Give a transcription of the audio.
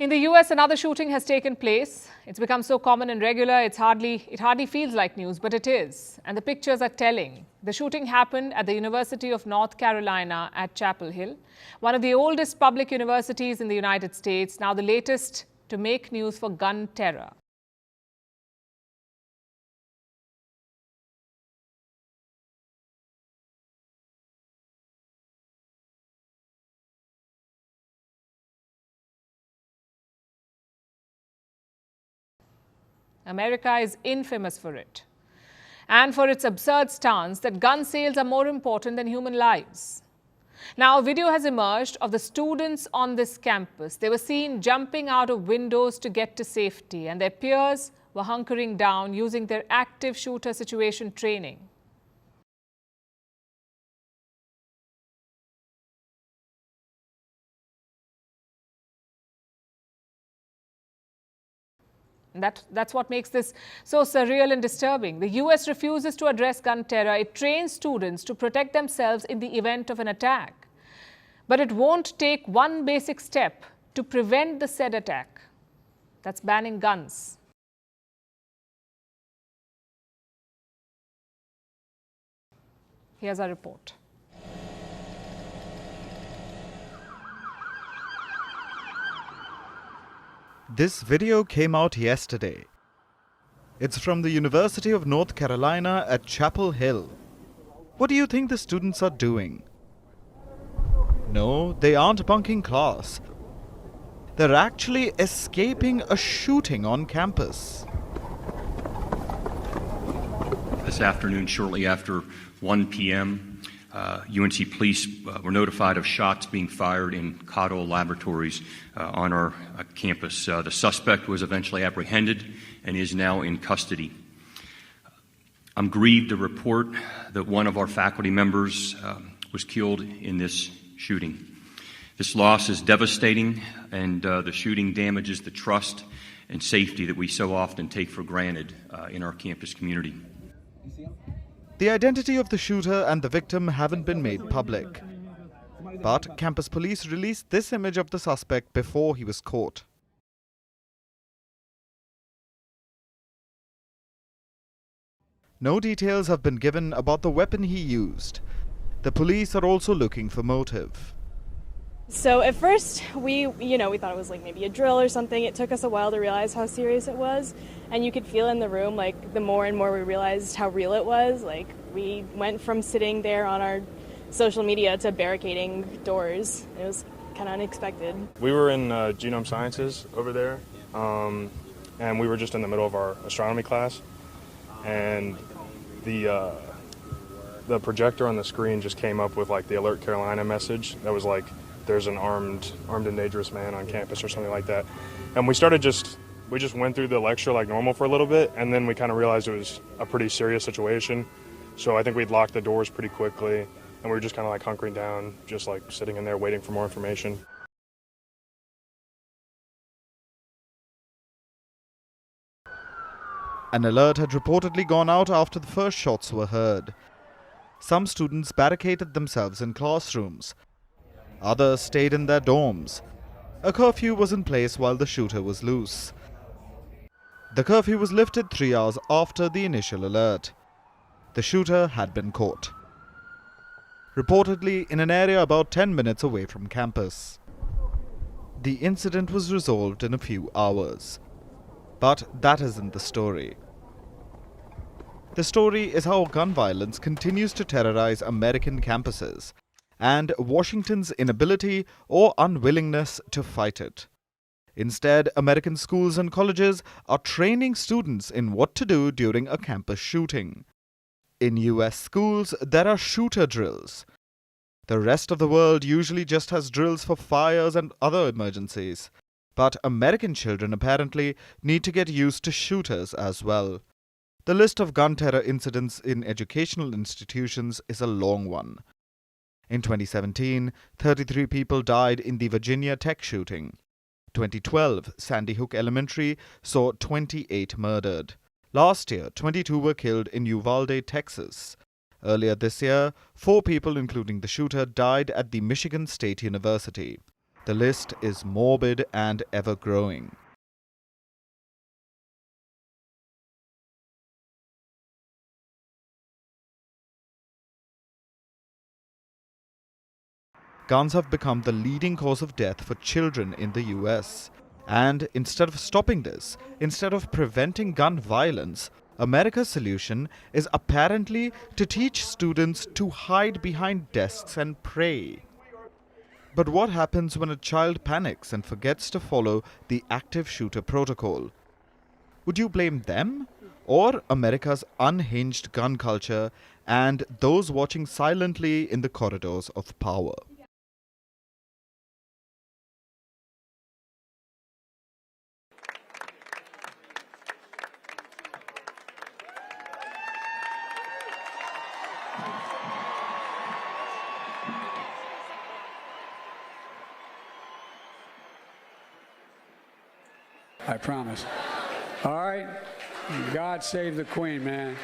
In the US, another shooting has taken place. It's become so common and regular, it hardly feels like news, but it is. And the pictures are telling. The shooting happened at the University of North Carolina at Chapel Hill, one of the oldest public universities in the United States, now the latest to make news for gun terror. America is infamous for it, and for its absurd stance that gun sales are more important than human lives. Now, a video has emerged of the students on this campus. They were seen jumping out of windows to get to safety, and their peers were hunkering down using their active shooter situation training. That's what makes this so surreal and disturbing. The US refuses to address gun terror. It trains students to protect themselves in the event of an attack. But it won't take one basic step to prevent the said attack. That's banning guns. Here's our report. This video came out yesterday. It's from the University of North Carolina at Chapel Hill. What do you think the students are doing? No, they aren't bunking class. They're actually escaping a shooting on campus. This afternoon, shortly after 1 p.m., UNC police were notified of shots being fired in Cotto Laboratories on our campus. The suspect was eventually apprehended and is now in custody. I'm grieved to report that one of our faculty members was killed in this shooting. This loss is devastating, and the shooting damages the trust and safety that we so often take for granted in our campus community. The identity of the shooter and the victim haven't been made public. But campus police released this image of the suspect before he was caught. No details have been given about the weapon he used. The police are also looking for motive. So at first, we thought it was like maybe a drill or something. It took us a while to realize how serious it was. And you could feel in the room, like, the more and more we realized how real it was. Like, we went from sitting there on our social media to barricading doors. It was kind of unexpected. We were in genome sciences over there, and we were just in the middle of our astronomy class. And the projector on the screen just came up with, like, the Alert Carolina message that was like, there's an armed and dangerous man on campus or something like that. And we just went through the lecture like normal for a little bit, and then we kind of realized it was a pretty serious situation. So I think we'd locked the doors pretty quickly, and we were just kind of like hunkering down, just like sitting in there waiting for more information. An alert had reportedly gone out after the first shots were heard. Some students barricaded themselves in classrooms. Others stayed in their dorms. A curfew was in place while the shooter was loose. The curfew was lifted 3 hours after the initial alert. The shooter had been caught, reportedly in an area about 10 minutes away from campus. The incident was resolved in a few hours. But that isn't the story. The story is how gun violence continues to terrorize American campuses, and Washington's inability or unwillingness to fight it. Instead, American schools and colleges are training students in what to do during a campus shooting. In US schools, there are shooter drills. The rest of the world usually just has drills for fires and other emergencies. But American children apparently need to get used to shooters as well. The list of gun terror incidents in educational institutions is a long one. In 2017, 33 people died in the Virginia Tech shooting. 2012, Sandy Hook Elementary saw 28 murdered. Last year, 22 were killed in Uvalde, Texas. Earlier this year, 4 people, including the shooter, died at the Michigan State University. The list is morbid and ever-growing. Guns have become the leading cause of death for children in the US. And instead of stopping this, instead of preventing gun violence, America's solution is apparently to teach students to hide behind desks and pray. But what happens when a child panics and forgets to follow the active shooter protocol? Would you blame them? Or America's unhinged gun culture and those watching silently in the corridors of power? I promise. All right. God save the Queen, man.